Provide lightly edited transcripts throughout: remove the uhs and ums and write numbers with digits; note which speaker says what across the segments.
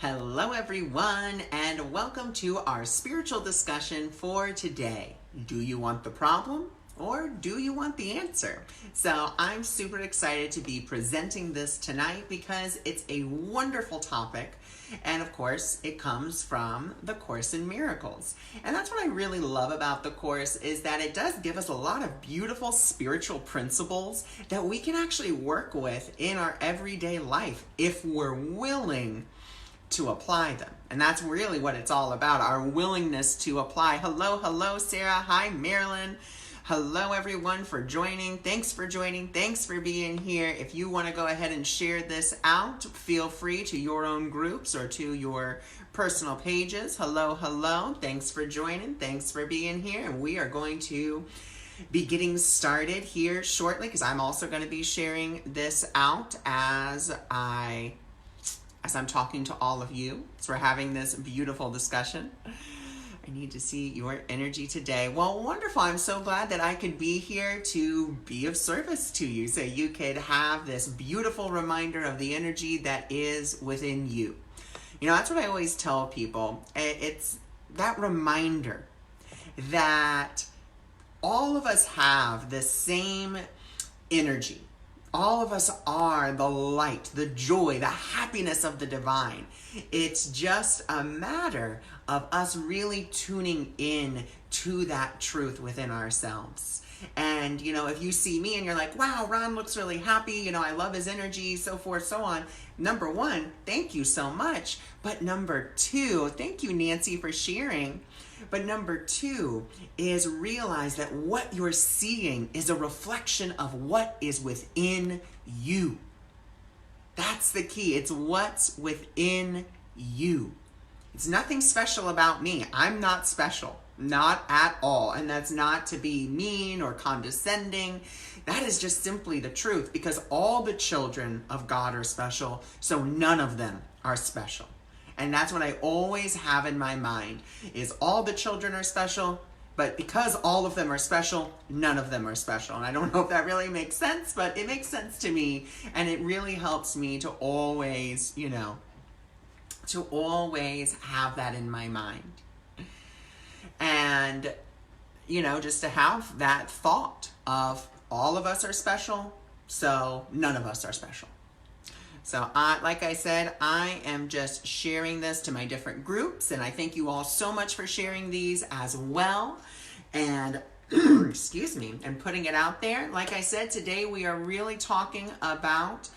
Speaker 1: Hello, everyone, and welcome to our spiritual discussion for today. Do you want the problem or do you want the answer? So I'm super excited to be presenting this tonight because it's a wonderful topic. And of course, it comes from the Course in Miracles. And that's what I really love about the Course is that it does give us a lot of beautiful spiritual principles that we can actually work with in our everyday life if we're willing to apply them. And that's really what it's all about, our willingness to apply. Hello, Sarah. Hi, Marilyn. Hello, everyone, for joining. Thanks for joining. Thanks for being here. If you want to go ahead and share this out, feel free to your own groups or to your personal pages. Hello. Thanks for joining. Thanks for being here. And we are going to be getting started here shortly because I'm also going to be sharing this out as I'm talking to all of you. So we're having this beautiful discussion. I need to see your energy today. Well, wonderful. I'm so glad that I could be here to be of service to you so you could have this beautiful reminder of the energy that is within you. You know, that's what I always tell people. It's that reminder that all of us have the same energy. All of us are the light, the joy, the happiness of the divine. It's just a matter of us really tuning in to that truth within ourselves. And, you know, if you see me and you're like, wow, Ron looks really happy, you know, I love his energy, so forth, so on. Number one, thank you so much. But number two, thank you, Nancy, for sharing. But number two is realize that what you're seeing is a reflection of what is within you. That's the key. It's what's within you. It's nothing special about me. I'm not special. Not at all. And that's not to be mean or condescending. That is just simply the truth because all the children of God are special, so none of them are special. And that's what I always have in my mind is all the children are special, but because all of them are special, none of them are special. And I don't know if that really makes sense, but it makes sense to me. And it really helps me to always, to always have that in my mind. And, just to have that thought of all of us are special, so none of us are special. So like I said, I am just sharing this to my different groups, and I thank you all so much for sharing these as well. And excuse me, and putting it out there. Like I said, today we are really talking about,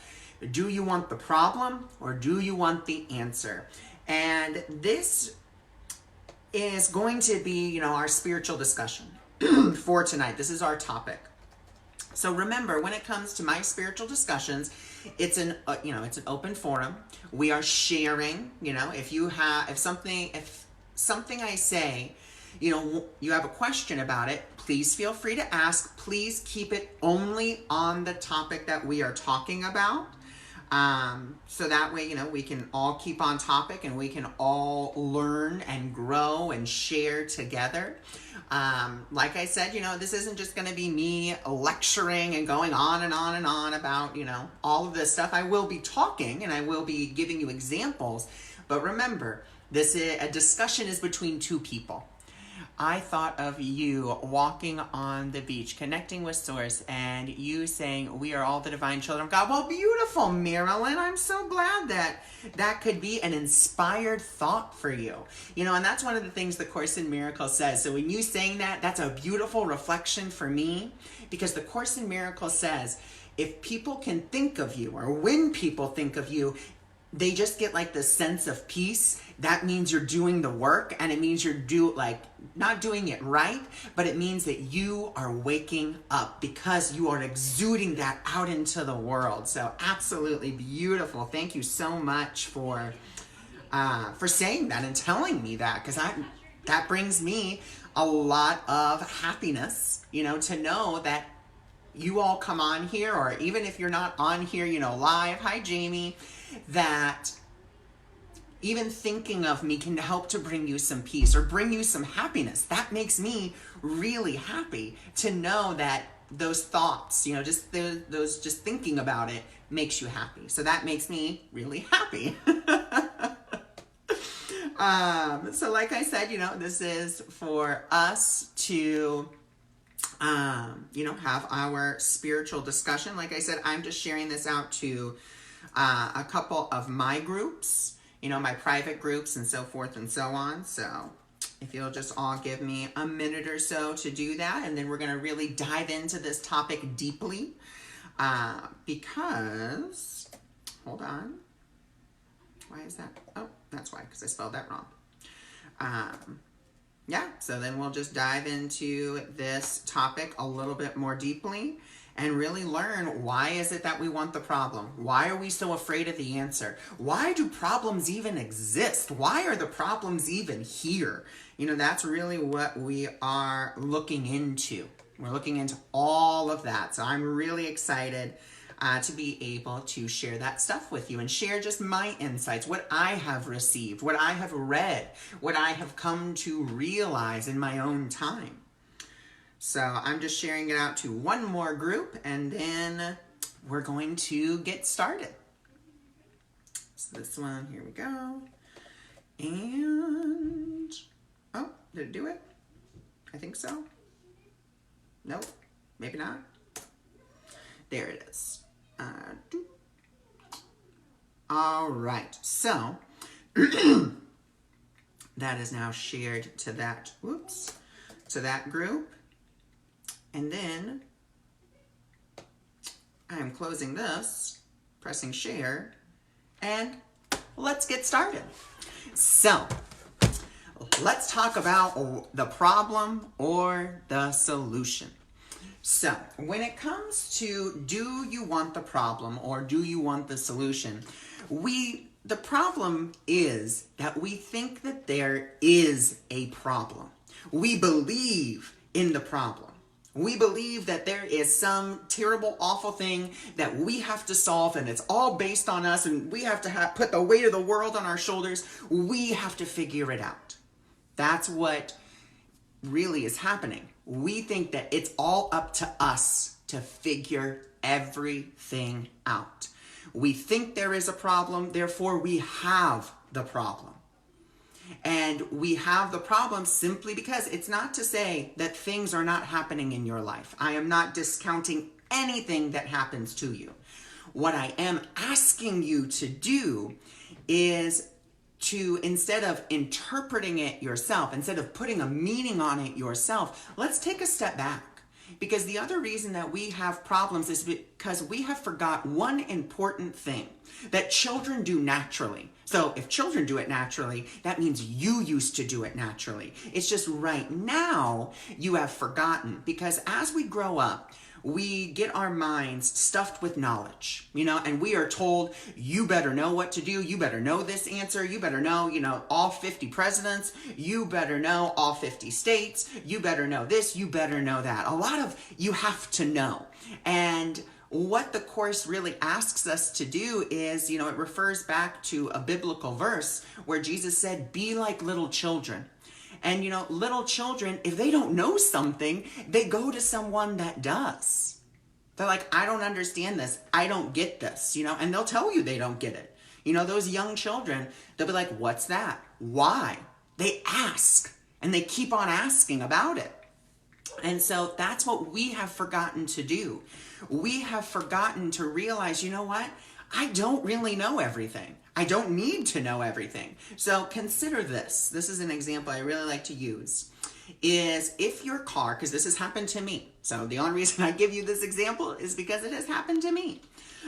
Speaker 1: do you want the problem or do you want the answer? And this is going to be, our spiritual discussion for tonight. This is our topic. So remember, when it comes to my spiritual discussions, it's an open forum. We are sharing, if something I say, you have a question about it, please feel free to ask. Please keep it only on the topic that we are talking about. So that way, we can all keep on topic and we can all learn and grow and share together. Like I said, this isn't just going to be me lecturing and going on and on and on about, all of this stuff. I will be talking and I will be giving you examples. But remember, a discussion is between two people. I thought of you walking on the beach, connecting with Source, and you saying, we are all the divine children of God. Well, beautiful, Marilyn. I'm so glad that could be an inspired thought for you. And that's one of the things the Course in Miracles says. So when you saying that, that's a beautiful reflection for me, because the Course in Miracles says, if people can think of you, or when people think of you, they just get like this sense of peace. That means you're doing the work, and it means you're not doing it right, but it means that you are waking up because you are exuding that out into the world. So absolutely beautiful. Thank you so much for saying that and telling me that, because that brings me a lot of happiness, to know that you all come on here, or even if you're not on here, live. Hi, Jamie. That even thinking of me can help to bring you some peace or bring you some happiness. That makes me really happy to know that those thoughts, just thinking about it makes you happy. So that makes me really happy. So like I said, this is for us to, have our spiritual discussion. Like I said, I'm just sharing this out to a couple of my groups, my private groups and so forth and so on. So if you'll just all give me a minute or so to do that, and then we're going to really dive into this topic deeply because, hold on. Why is that? Oh, that's why, because I spelled that wrong. So then we'll just dive into this topic a little bit more deeply and really learn, why is it that we want the problem? Why are we so afraid of the answer? Why do problems even exist? Why are the problems even here? That's really what we are looking into. We're looking into all of that. So I'm really excited to be able to share that stuff with you and share just my insights, what I have received, what I have read, what I have come to realize in my own time. So I'm just sharing it out to one more group, and then we're going to get started. So this one, here we go. And, oh, did it do it? I think so. Nope, maybe not. There it is. All right, so that is now shared to that, to that group. And then I'm closing this, pressing share, and let's get started. So let's talk about the problem or the solution. So when it comes to, do you want the problem or do you want the solution? The problem is that we think that there is a problem. We believe in the problem. We believe that there is some terrible, awful thing that we have to solve, and it's all based on us, and we have to put the weight of the world on our shoulders. We have to figure it out. That's what really is happening. We think that it's all up to us to figure everything out. We think there is a problem, therefore we have the problem. And we have the problem simply because, it's not to say that things are not happening in your life. I am not discounting anything that happens to you. What I am asking you to do is to, instead of interpreting it yourself, instead of putting a meaning on it yourself, let's take a step back. Because the other reason that we have problems is because we have forgot one important thing that children do naturally. So if children do it naturally, that means you used to do it naturally. It's just right now you have forgotten, because as we grow up, we get our minds stuffed with knowledge, and we are told, you better know what to do. You better know this answer. You better know, all 50 presidents. You better know all 50 states. You better know this. You better know that. A lot of you have to know. And what the Course really asks us to do is, it refers back to a biblical verse where Jesus said, be like little children. And, little children, if they don't know something, they go to someone that does. They're like, I don't understand this. I don't get this, and they'll tell you they don't get it. Those young children, they'll be like, what's that? Why? They ask, and they keep on asking about it. And so that's what we have forgotten to do. We have forgotten to realize, what? I don't really know everything. I don't need to know everything. So consider this. This is an example I really like to use. Is if your car, because this has happened to me. So the only reason I give you this example is because it has happened to me.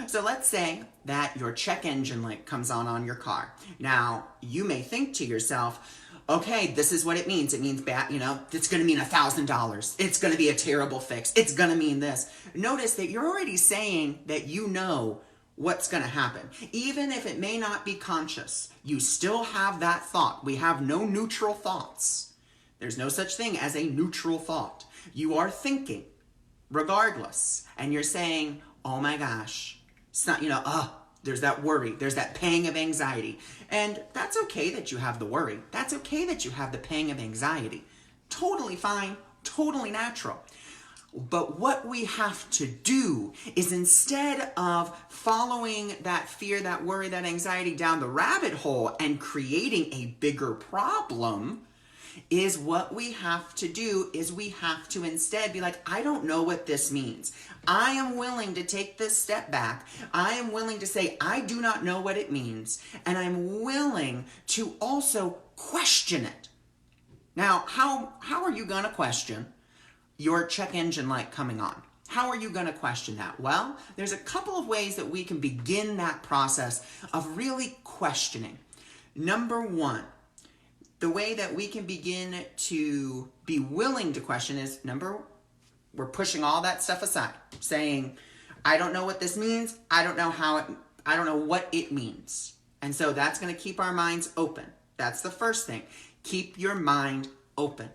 Speaker 1: So let's say that your check engine light comes on your car. Now, you may think to yourself, okay, this is what it means. It means bad, it's going to mean $1,000. It's going to be a terrible fix. It's going to mean this. Notice that you're already saying that you know what's going to happen. Even if it may not be conscious, you still have that thought. We have no neutral thoughts. There's no such thing as a neutral thought. You are thinking regardless. And you're saying, oh my gosh, it's not, there's that worry. There's that pang of anxiety. And that's okay that you have the worry. That's okay that you have the pang of anxiety. Totally fine. Totally natural. But what we have to do is, instead of following that fear, that worry, that anxiety down the rabbit hole and creating a bigger problem, is what we have to do is we have to instead be like, I don't know what this means. I am willing to take this step back. I am willing to say, I do not know what it means. And I'm willing to also question it. Now, how are you going to question your check engine light coming on? How are you going to question that? Well, there's a couple of ways that we can begin that process of really questioning. Number one, the way that we can begin to be willing to question is, we're pushing all that stuff aside, saying, I don't know what this means. I don't know what it means. And so that's going to keep our minds open. That's the first thing. Keep your mind open.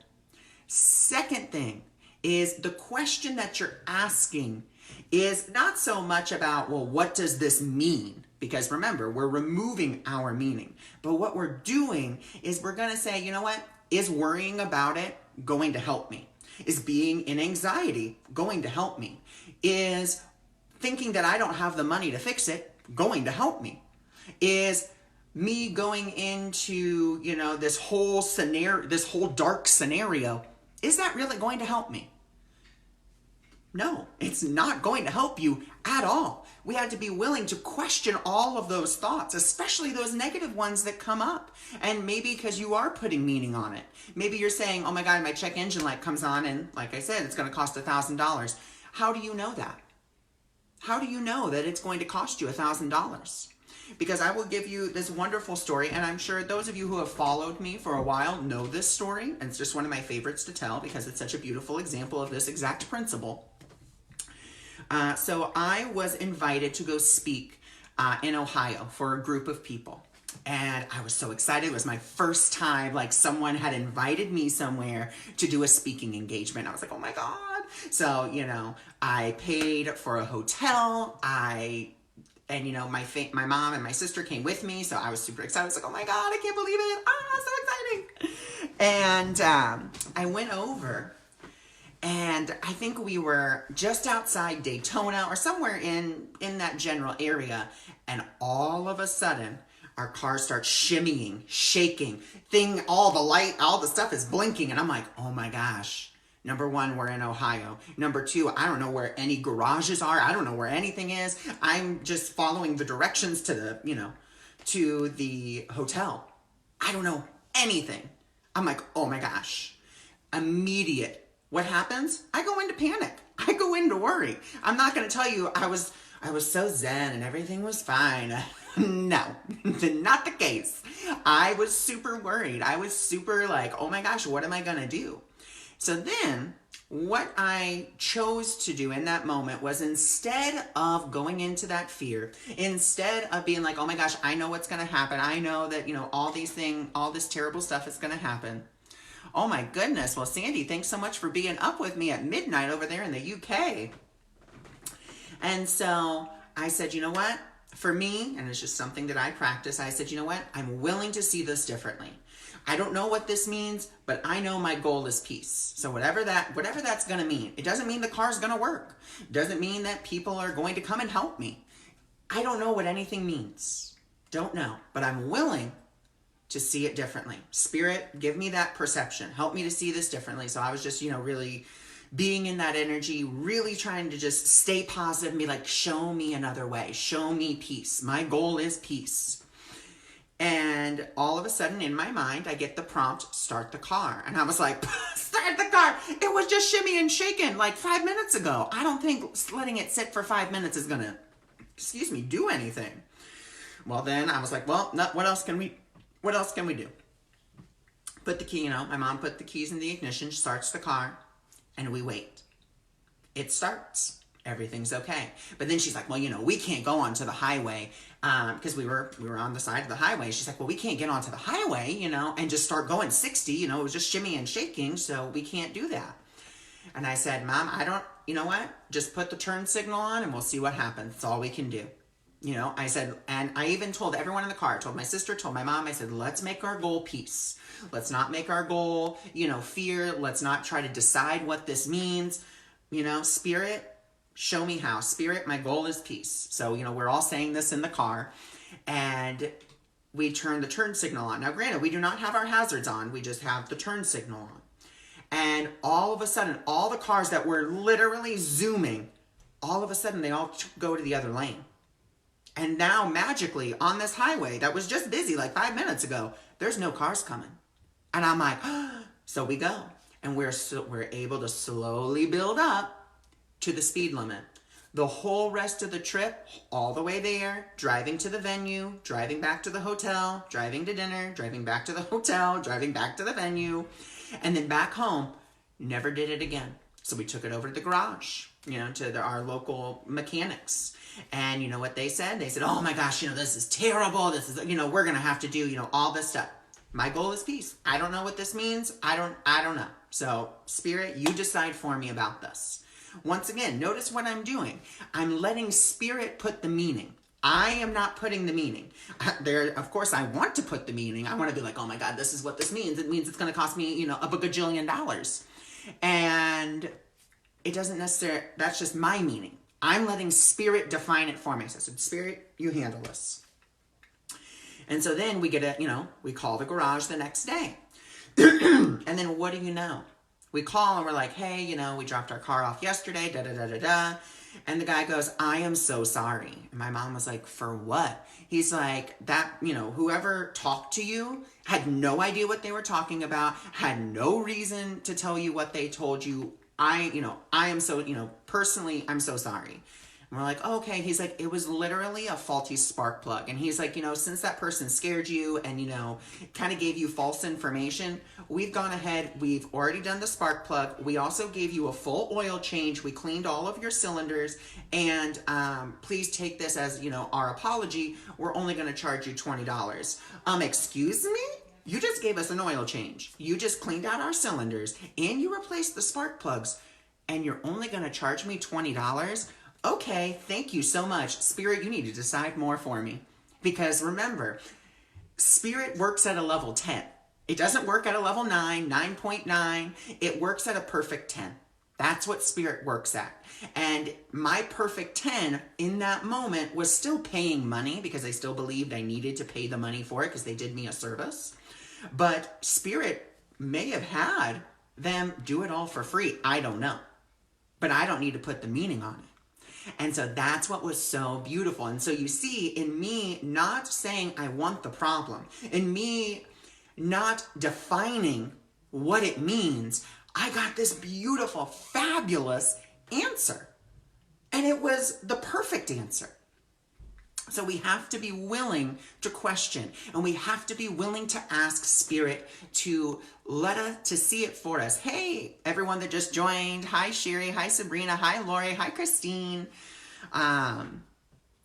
Speaker 1: Second thing is, the question that you're asking is not so much about, well, what does this mean? Because remember, we're removing our meaning. But what we're doing is we're going to say, you know what? Is worrying about it going to help me? Is being in anxiety going to help me? Is thinking that I don't have the money to fix it going to help me? Is me going into, this whole scenario, this whole dark scenario, is that really going to help me? No, it's not going to help you at all. We have to be willing to question all of those thoughts, especially those negative ones that come up. And maybe because you are putting meaning on it. Maybe you're saying, oh my God, my check engine light comes on and, like I said, it's going to cost $1,000. How do you know that? How do you know that it's going to cost you $1,000? Because I will give you this wonderful story, and I'm sure those of you who have followed me for a while know this story, and it's just one of my favorites to tell because it's such a beautiful example of this exact principle. So I was invited to go speak in Ohio for a group of people. And I was so excited. It was my first time, like, someone had invited me somewhere to do a speaking engagement. I was like, oh my God. So, I paid for a hotel. My mom and my sister came with me. So I was super excited. I was like, oh my God, I can't believe it. So exciting. And I went over. And I think we were just outside Daytona or somewhere in that general area. And all of a sudden, our car starts shimmying, shaking, all the stuff is blinking. And I'm like, oh my gosh. Number one, we're in Ohio. Number two, I don't know where any garages are. I don't know where anything is. I'm just following the directions to the hotel. I don't know anything. I'm like, oh my gosh. Immediate. What happens? I go into panic. I go into worry. I'm not going to tell you I was so zen and everything was fine. No, not the case. I was super worried. I was super like, oh my gosh, what am I going to do? So then what I chose to do in that moment was, instead of going into that fear, instead of being like, oh my gosh, I know what's going to happen. I know that, all this terrible stuff is going to happen. Oh my goodness. Well, Sandy, thanks so much for being up with me at midnight over there in the UK. And so I said, you know what? For me, and it's just something that I practice, I said, you know what? I'm willing to see this differently. I don't know what this means, but I know my goal is peace. So whatever that's going to mean, it doesn't mean the car's going to work. It doesn't mean that people are going to come and help me. I don't know what anything means. Don't know, but I'm willing to see it differently. Spirit, give me that perception. Help me to see this differently. So I was just, really being in that energy, really trying to just stay positive and be like, show me another way. Show me peace. My goal is peace. And all of a sudden in my mind, I get the prompt, start the car. And I was like, start the car. It was just shimmy and shaking like 5 minutes ago. I don't think letting it sit for 5 minutes is going to, do anything. Well, then I was like, well, what else can we do? Put the key, my mom put the keys in the ignition, starts the car, and we wait. It starts. Everything's okay. But then she's like, well, we can't go onto the highway because we were on the side of the highway. She's like, well, we can't get onto the highway, and just start going 60, it was just shimmy and shaking, so we can't do that. And I said, Mom, you know what? Just put the turn signal on and we'll see what happens. That's all we can do. I said, and I even told everyone in the car, I told my sister, told my mom, I said, let's make our goal peace. Let's not make our goal, fear. Let's not try to decide what this means. Spirit, show me how. Spirit, my goal is peace. So, we're all saying this in the car, and we turn the turn signal on. Now, granted, we do not have our hazards on. We just have the turn signal on. And all of a sudden, all the cars that were literally zooming, all of a sudden, they all go to the other lane. And now, magically, on this highway that was just busy like 5 minutes ago, there's no cars coming. And I'm like, so we go. And we're able to slowly build up to the speed limit. The whole rest of the trip, all the way there, driving to the venue, driving back to the hotel, driving to dinner, driving back to the hotel, driving back to the venue, and then back home, never did it again. So we took it over to the garage, to our local mechanics. And you know what they said? They said, oh my gosh, this is terrible. This is, we're going to have to do, all this stuff. My goal is peace. I don't know what this means. I don't know. So, Spirit, you decide for me about this. Once again, notice what I'm doing. I'm letting Spirit put the meaning. I am not putting the meaning. Of course, I want to put the meaning. I want to be like, oh my God, this is what this means. It means it's going to cost me, a bajillion dollars. And it doesn't necessarily, that's just my meaning. I'm letting Spirit define it for me. So I said, Spirit, you handle this. And so then we we call the garage the next day. And then what do you know? We call and we're like, hey, we dropped our car off yesterday, da-da-da-da-da. And the guy goes, I am so sorry. And my mom was like, for what? He's like, whoever talked to you had no idea what they were talking about, had no reason to tell you what they told you. I am so, personally, I'm so sorry. And we're like, oh, okay. He's like, it was literally a faulty spark plug. And he's like, since that person scared you and, kind of gave you false information, we've gone ahead. We've already done the spark plug. We also gave you a full oil change. We cleaned all of your cylinders. And please take this as, our apology. We're only going to charge you $20. Excuse me? You just gave us an oil change. You just cleaned out our cylinders and you replaced the spark plugs. And you're only going to charge me $20? Okay, thank you so much. Spirit, you need to decide more for me. Because remember, Spirit works at a level 10. It doesn't work at a level 9, 9.9. It works at a perfect 10. That's what Spirit works at. And my perfect 10 in that moment was still paying money because I still believed I needed to pay the money for it because they did me a service. But Spirit may have had them do it all for free. I don't know. But I don't need to put the meaning on it. And so that's what was so beautiful. And so you see, in me not saying I want the problem, in me not defining what it means, I got this beautiful, fabulous answer. And it was the perfect answer. So we have to be willing to question, and we have to be willing to ask Spirit to to see it for us. Hey, everyone that just joined. Hi, Sherry. Hi, Sabrina. Hi, Lori. Hi, Christine.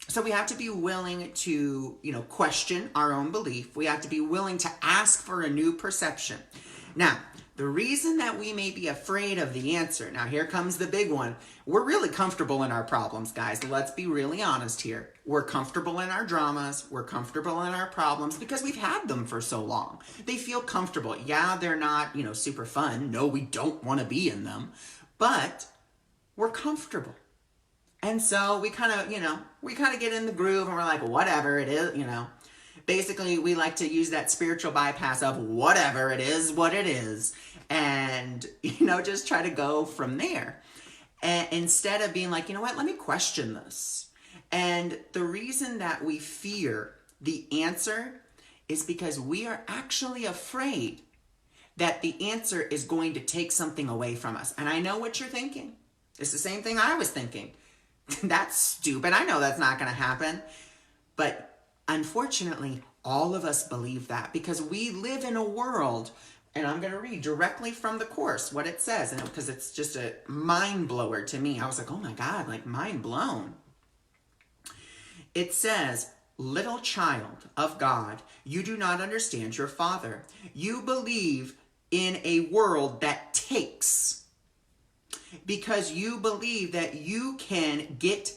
Speaker 1: So we have to be willing to, question our own belief. We have to be willing to ask for a new perception. Now, the reason that we may be afraid of the answer, now here comes the big one. We're really comfortable in our problems, guys. Let's be really honest here. We're comfortable in our dramas. We're comfortable in our problems because we've had them for so long. They feel comfortable. Yeah, they're not, super fun. No, we don't want to be in them. But we're comfortable. And so we kind of get in the groove and we're like, whatever it is, Basically, we like to use that spiritual bypass of whatever it is, what it is, and, just try to go from there. And instead of being like, let me question this. And the reason that we fear the answer is because we are actually afraid that the answer is going to take something away from us. And I know what you're thinking. It's the same thing I was thinking. That's stupid. I know that's not going to happen. But unfortunately, all of us believe that because we live in a world, and I'm going to read directly from the Course what it says, and because it's just a mind blower to me. I was like, oh my God, like mind blown. It says, little child of God, you do not understand your Father. You believe in a world that takes because you believe that you can get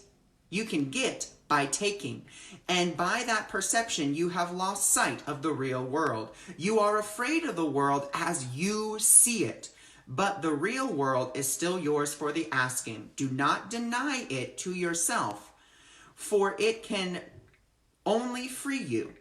Speaker 1: by taking. And by that perception, you have lost sight of the real world. You are afraid of the world as you see it. but the real world is still yours for the asking. Do not deny it to yourself, for it can only free you.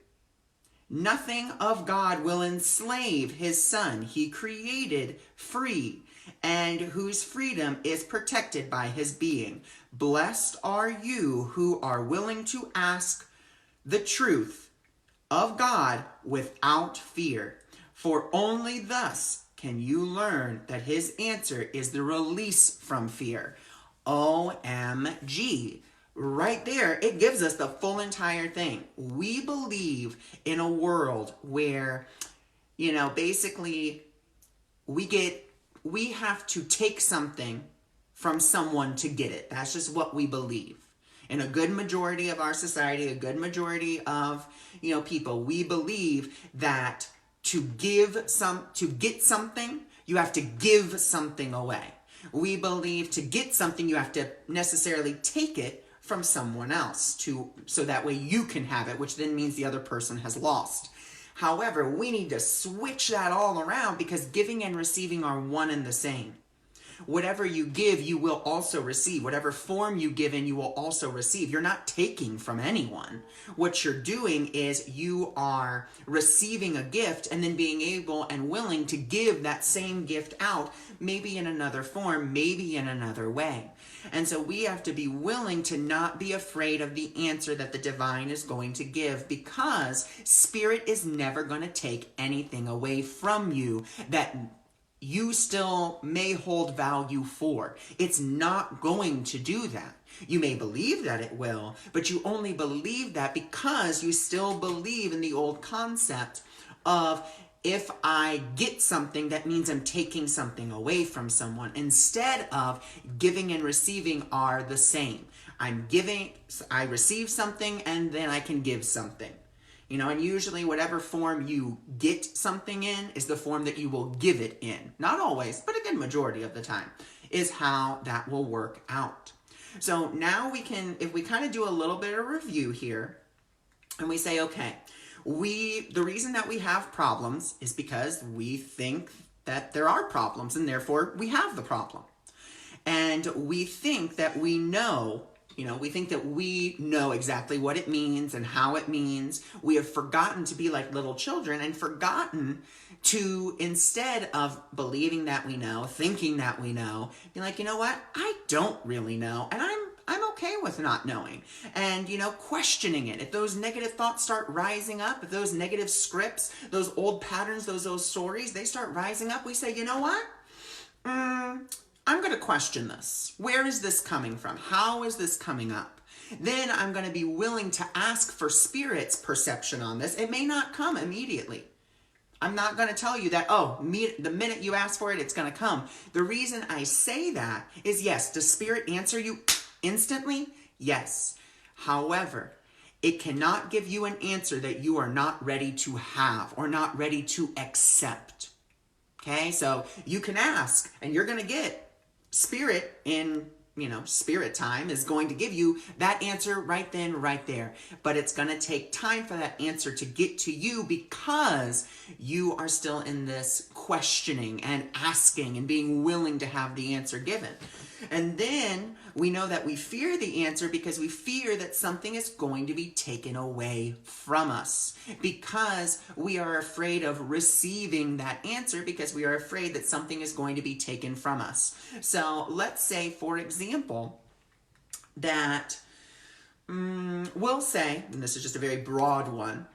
Speaker 1: Nothing of God will enslave his son he created free, and whose freedom is protected by his being. Blessed are you who are willing to ask the truth of God without fear, for only thus can you learn that his answer is the release from fear. OMG. Right there, it gives us the full entire thing. We believe in a world where, basically we have to take something from someone to get it. That's just what we believe. In a good majority of our society, a good majority of, people, we believe that to get something, you have to give something away. We believe to get something, you have to necessarily take it from someone else so that way you can have it, which then means the other person has lost. However, we need to switch that all around, because giving and receiving are one and the same. Whatever you give, you will also receive. Whatever form you give in, you will also receive. You're not taking from anyone. What you're doing is you are receiving a gift and then being able and willing to give that same gift out, maybe in another form, maybe in another way. And so we have to be willing to not be afraid of the answer that the divine is going to give, because Spirit is never going to take anything away from you that you still may hold value for. It's not going to do that. You may believe that it will, but you only believe that because you still believe in the old concept of, if I get something, that means I'm taking something away from someone, instead of giving and receiving are the same. I receive something, and then I can give something. And usually whatever form you get something in is the form that you will give it in. Not always, but a good majority of the time is how that will work out. So now if we kind of do a little bit of review here, and we say, okay, the reason that we have problems is because we think that there are problems, and therefore we have the problem. And we think that we know exactly what it means and how it means. We have forgotten to be like little children, and forgotten to, instead of believing that we know, thinking that we know, be like, you know what? I don't really know, and I'm okay with not knowing. And, questioning it. If those negative thoughts start rising up, if those negative scripts, those old patterns, those stories, they start rising up, we say, you know what? I'm going to question this. Where is this coming from? How is this coming up? Then I'm going to be willing to ask for Spirit's perception on this. It may not come immediately. I'm not going to tell you that, the minute you ask for it, it's going to come. The reason I say that is, yes, does Spirit answer you instantly? Yes. However, it cannot give you an answer that you are not ready to have or not ready to accept. Okay, so you can ask, and you're going to get Spirit in, Spirit time is going to give you that answer right then, right there. But it's going to take time for that answer to get to you, because you are still in this questioning and asking and being willing to have the answer given. And then we know that we fear the answer because we fear that something is going to be taken away from us, because we are afraid of receiving that answer, because we are afraid that something is going to be taken from us. So let's say, for example, that we'll say, and this is just a very broad one,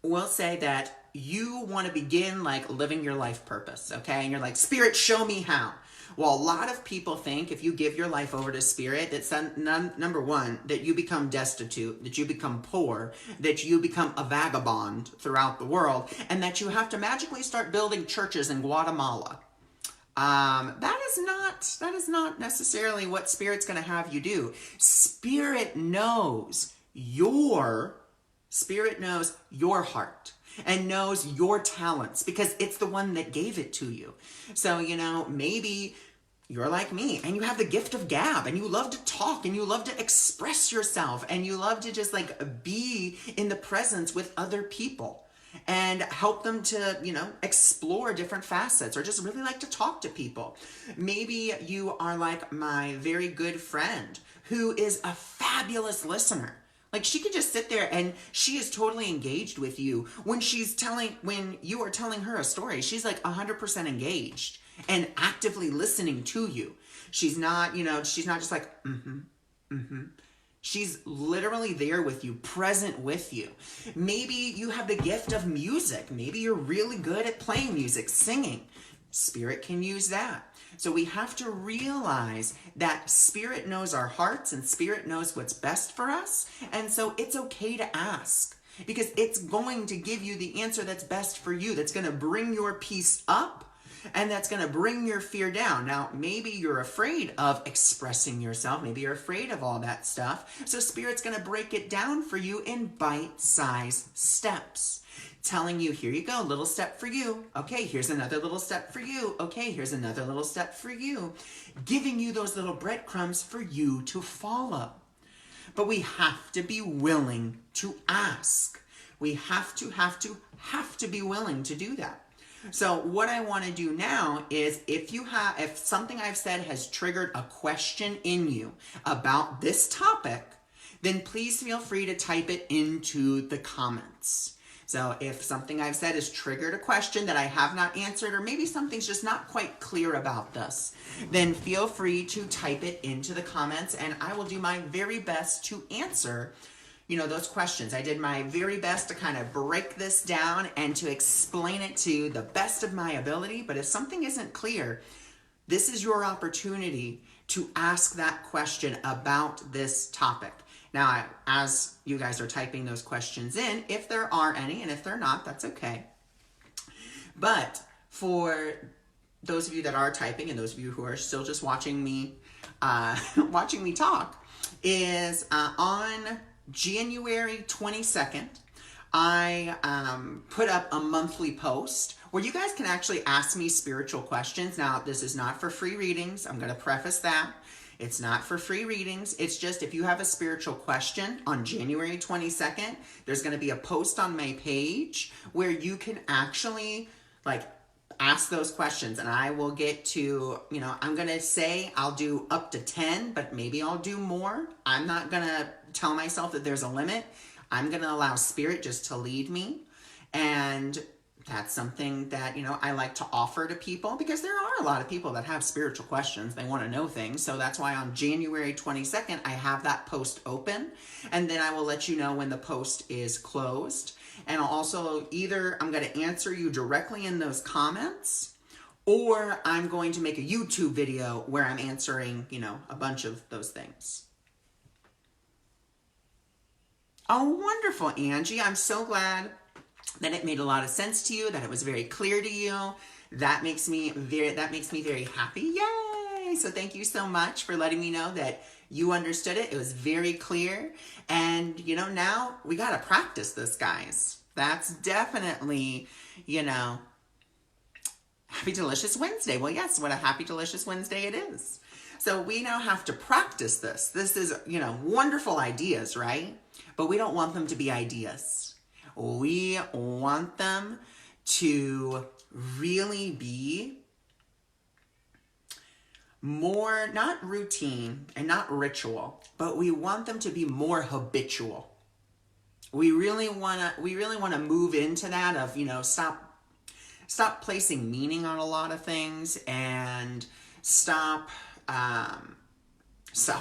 Speaker 1: we'll say that you want to begin living your life purpose, okay? And you're like, Spirit, show me how. Well, a lot of people think if you give your life over to Spirit, that number one, that you become destitute, that you become poor, that you become a vagabond throughout the world, and that you have to magically start building churches in Guatemala. That is not necessarily what Spirit's going to have you do. Spirit knows your heart and knows your talents, because it's the one that gave it to you. So, maybe you're like me and you have the gift of gab, and you love to talk, and you love to express yourself, and you love to just be in the presence with other people. and help them to, explore different facets or just really like to talk to people. Maybe you are like my very good friend who is a fabulous listener. Like she could just sit there and she is totally engaged with you when you are telling her a story. She's like 100% engaged and actively listening to you. She's not, she's not just like, She's literally there with you, present with you. Maybe you have the gift of music. Maybe you're really good at playing music, singing. Spirit can use that. So we have to realize that Spirit knows our hearts and Spirit knows what's best for us. And so it's okay to ask because it's going to give you the answer that's best for you, that's going to bring your peace up and that's going to bring your fear down. Now, maybe you're afraid of expressing yourself. Maybe you're afraid of all that stuff. So Spirit's going to break it down for you in bite-sized steps. Telling you, here you go, little step for you. Okay, here's another little step for you. Okay, here's another little step for you. Giving you those little breadcrumbs for you to follow. But we have to be willing to ask. We have to be willing to do that. So what I want to do now is if something I've said has triggered a question in you about this topic, then please feel free to type it into the comments. So if something I've said has triggered a question that I have not answered, or maybe something's just not quite clear about this, then feel free to type it into the comments and I will do my very best to answer those questions. I did my very best to kind of break this down and to explain it to the best of my ability. But if something isn't clear, this is your opportunity to ask that question about this topic. Now, as you guys are typing those questions in, if there are any, and if they're not, that's okay. But for those of you that are typing and those of you who are still just watching me talk, is on January 22nd, I put up a monthly post where you guys can actually ask me spiritual questions. Now, this is not for free readings. I'm going to preface that. It's not for free readings. It's just if you have a spiritual question on January 22nd, there's going to be a post on my page where you can actually ask those questions and I will get to, I'm going to say I'll do up to 10, but maybe I'll do more. I'm not going to tell myself that there's a limit. I'm going to allow Spirit just to lead me. And that's something that, I like to offer to people because there are a lot of people that have spiritual questions. They want to know things. So that's why on January 22nd, I have that post open. And then I will let you know when the post is closed. And I'll also I'm going to answer you directly in those comments, or I'm going to make a YouTube video where I'm answering, a bunch of those things. Oh, wonderful, Angie. I'm so glad that it made a lot of sense to you, that it was very clear to you. That makes me very happy. Yay! So thank you so much for letting me know that you understood it. It was very clear. And, now we got to practice this, guys. That's definitely, Happy Delicious Wednesday. Well, yes, what a Happy Delicious Wednesday it is. So we now have to practice this. This is, wonderful ideas, right? But we don't want them to be ideas. We want them to really be more, not routine and not ritual, but we want them to be more habitual. We really want to move into that of, stop placing meaning on a lot of things and stop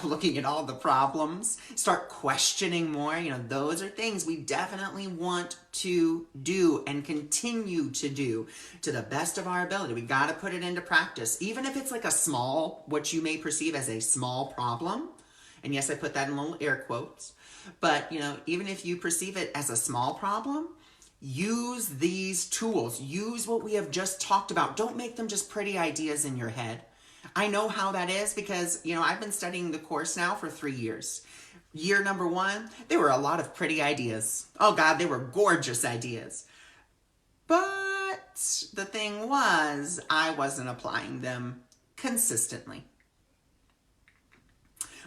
Speaker 1: looking at all the problems, start questioning more. Those are things we definitely want to do and continue to do to the best of our ability. We got to put it into practice, even if it's like what you may perceive as a small problem. And yes, I put that in little air quotes. But, even if you perceive it as a small problem, use these tools. Use what we have just talked about. Don't make them just pretty ideas in your head. I know how that is because, I've been studying the course now for 3 years. Year number 1, there were a lot of pretty ideas. Oh God, they were gorgeous ideas. But the thing was, I wasn't applying them consistently.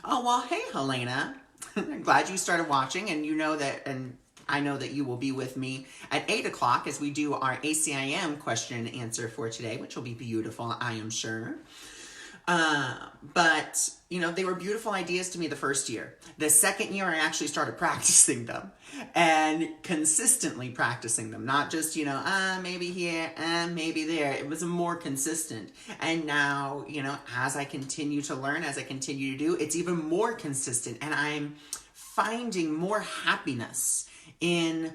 Speaker 1: Oh, well, hey, Helena. I'm glad you started watching and you know that, and I know that you will be with me at 8 o'clock as we do our ACIM question and answer for today, which will be beautiful, I am sure. But, they were beautiful ideas to me the first year. The second year, I actually started practicing them and consistently practicing them. Not just, maybe here and maybe there. It was more consistent. And now, as I continue to learn, as I continue to do, it's even more consistent. And I'm finding more happiness in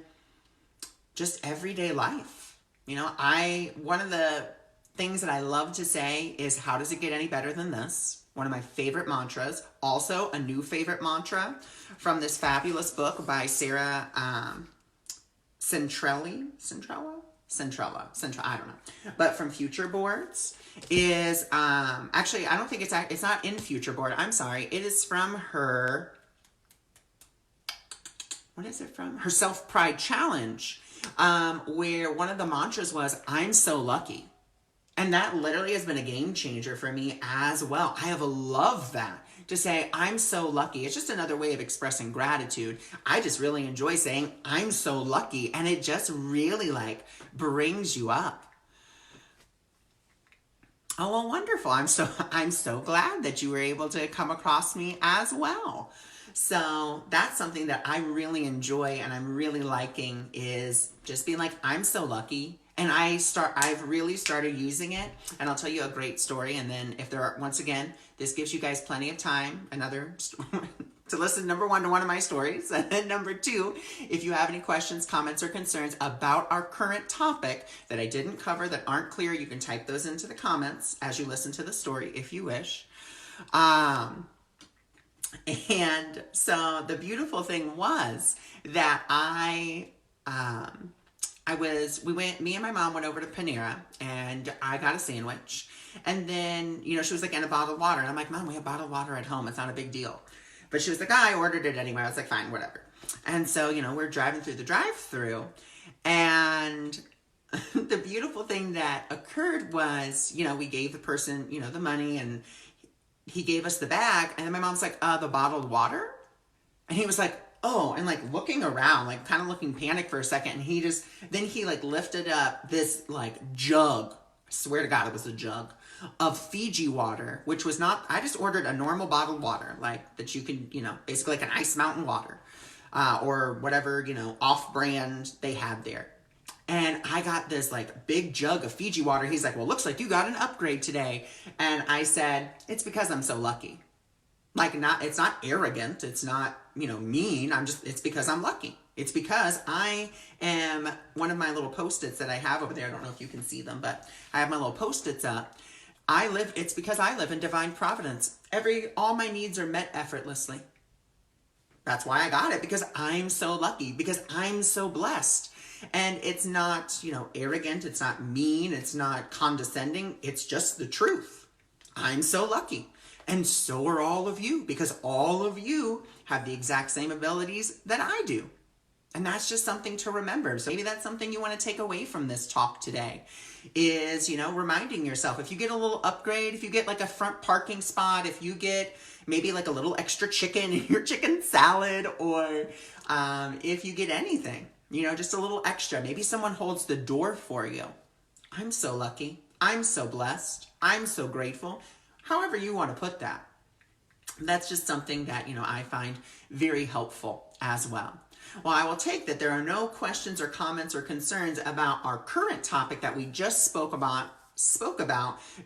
Speaker 1: just everyday life. One of the things that I love to say is, how does it get any better than this? One of my favorite mantras. Also, a new favorite mantra from this fabulous book by Sarah Centrella, I don't know. But from Future Boards is, actually, I don't think it's not in Future Board. I'm sorry. It is from her, what is it from? Her Self-Pride Challenge, where one of the mantras was, I'm so lucky. And that literally has been a game changer for me as well. I have loved that, to say, I'm so lucky. It's just another way of expressing gratitude. I just really enjoy saying, I'm so lucky. And it just really brings you up. Oh, well, wonderful. I'm so glad that you were able to come across me as well. So that's something that I really enjoy and I'm really liking, is just being like, I'm so lucky. And I've really started using it, and I'll tell you a great story. And then once again, this gives you guys plenty of time, to listen, number one, to one of my stories. And then number two, if you have any questions, comments, or concerns about our current topic that I didn't cover, that aren't clear, you can type those into the comments as you listen to the story, if you wish. And so the beautiful thing was that me and my mom went over to Panera, and I got a sandwich. And then, she was like, and a bottle of water. And I'm like, Mom, we have bottled water at home. It's not a big deal. But she was like, I ordered it anyway. I was like, fine, whatever. And so, we're driving through the drive-thru, and the beautiful thing that occurred was, we gave the person, the money, and he gave us the bag. And then my mom's like, the bottled water? And he was like, oh, and looking around, kind of looking panicked for a second. And he lifted up this jug. I swear to God, it was a jug of Fiji water, which was not, I just ordered a normal bottled water, that you can, basically an Ice Mountain water, or whatever, off-brand they had there. And I got this big jug of Fiji water. He's like, well, looks like you got an upgrade today. And I said, it's because I'm so lucky. It's not arrogant. It's not, mean. It's because I'm lucky. It's because I am, one of my little Post-its that I have over there, I don't know if you can see them, but I have my little Post-its up. It's because I live in divine providence. All my needs are met effortlessly. That's why I got it, because I'm so lucky, because I'm so blessed. And it's not, arrogant. It's not mean. It's not condescending. It's just the truth. I'm so lucky. And so are all of you, because all of you have the exact same abilities that I do. And that's just something to remember. So maybe that's something you want to take away from this talk today is, reminding yourself, if you get a little upgrade, if you get a front parking spot, if you get maybe a little extra chicken in your chicken salad, or if you get anything, just a little extra, maybe someone holds the door for you. I'm so lucky. I'm so blessed. I'm so grateful. However you want to put that. That's just something that, I find very helpful as well. Well, I will take that there are no questions or comments or concerns about our current topic that we just spoke about.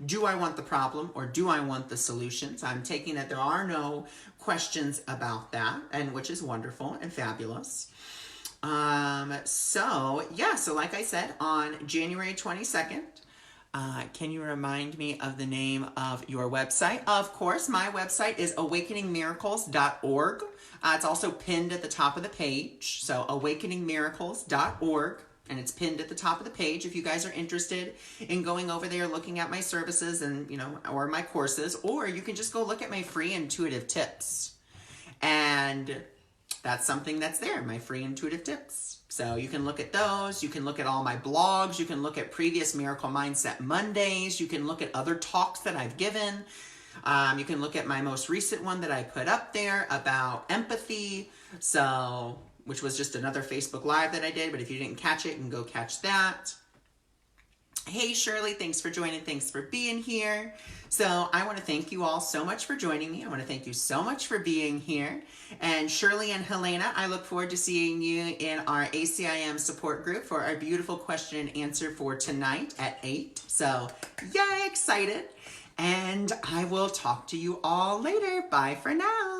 Speaker 1: Do I want the problem or do I want the solutions? I'm taking that there are no questions about that, and which is wonderful and fabulous. So like I said, on January 22nd, can you remind me of the name of your website? Of course, my website is awakeningmiracles.org. It's also pinned at the top of the page. So awakeningmiracles.org, and it's pinned at the top of the page if you guys are interested in going over there, looking at my services and, or my courses, or you can just go look at my free intuitive tips. And that's something that's there, my free intuitive tips. So you can look at those. You can look at all my blogs. You can look at previous Miracle Mindset Mondays. You can look at other talks that I've given. You can look at my most recent one that I put up there about empathy. So which was just another Facebook Live that I did. But if you didn't catch it, you can go catch that. Hey, Shirley, thanks for joining. Thanks for being here. So I want to thank you all so much for joining me. I want to thank you so much for being here. And Shirley and Helena, I look forward to seeing you in our ACIM support group for our beautiful question and answer for tonight at 8. So yay, excited. And I will talk to you all later. Bye for now.